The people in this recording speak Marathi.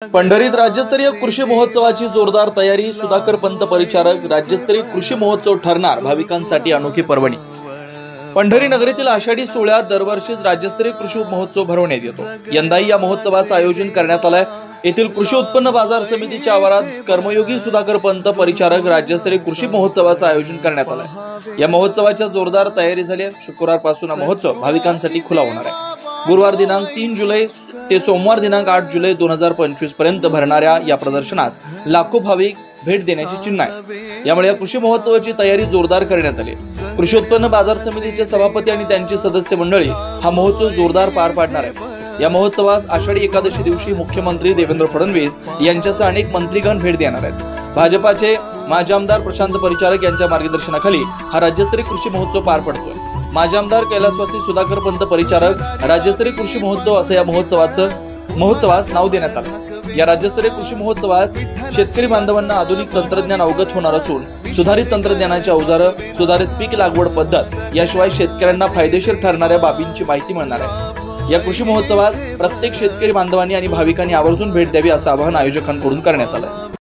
पंढरीत राज्यस्तरीय कृषी महोत्सवाची जोरदार तयारी। सुधाकर पंत परिचारक राज्यस्तरीय कृषी महोत्सव ठरणार भाविकांसाठी अनोखी पर्वणी। पंढरी नगरीतील आषाढी सोहळ्यात दरवर्षीच राज्यस्तरीय कृषी महोत्सव भरवण्यात येतो। यंदाही या महोत्सवाचे आयोजन करण्यात आले। येथील कृषी उत्पन्न बाजार समितीच्या आवारात कर्मयोगी सुधाकर पंत परिचारक राज्यस्तरीय कृषी महोत्सवाचे आयोजन करण्यात आले। या महोत्सवाच्या जोरदार तयारी झाली आहे। शुक्रवारपासून हा महोत्सव भाविकांसाठी खुला होणार आहे। गुरुवार दिनांक 3 जुलै ते सोमवार दिनांक 8 जुलै 2025 पर्यंत भरणाऱ्या या प्रदर्शनास लाखो भाविक भेट देण्याची चिन्ह आहे। यामुळे या कृषी महोत्सवाची तयारी जोरदार करण्यात आली। कृषी उत्पन्न बाजार समितीचे सभापती आणि त्यांची सदस्य मंडळी हा महोत्सव जोरदार पार पाडणार आहे। या महोत्सवास आषाढी एकादशी दिवशी मुख्यमंत्री देवेंद्र फडणवीस यांच्यासह अनेक मंत्रीगण भेट देणार आहेत। भाजपाचे माजी आमदार प्रशांत परिचारक यांच्या मार्गदर्शनाखाली हा राज्यस्तरीय कृषी महोत्सव पार पडतोय। माजी आमदार कैलासवासी सुधाकर पंत परिचारक राज्यस्तरीय कृषी महोत्सव असं या महोत्सवास नाव देण्यात आलं। या राज्यस्तरीय कृषी महोत्सवात शेतकरी बांधवांना आधुनिक तंत्रज्ञान अवगत होणार असून सुधारित तंत्रज्ञानाची अवजारं, सुधारित पीक लागवड पद्धत याशिवाय शेतकऱ्यांना फायदेशीर ठरणाऱ्या बाबींची माहिती मिळणार आहे। या कृषी महोत्सवास प्रत्येक शेतकरी बांधवांनी आणि भाविकांनी आवर्जून भेट द्यावी असं आवाहन आयोजकांकडून करण्यात आलं।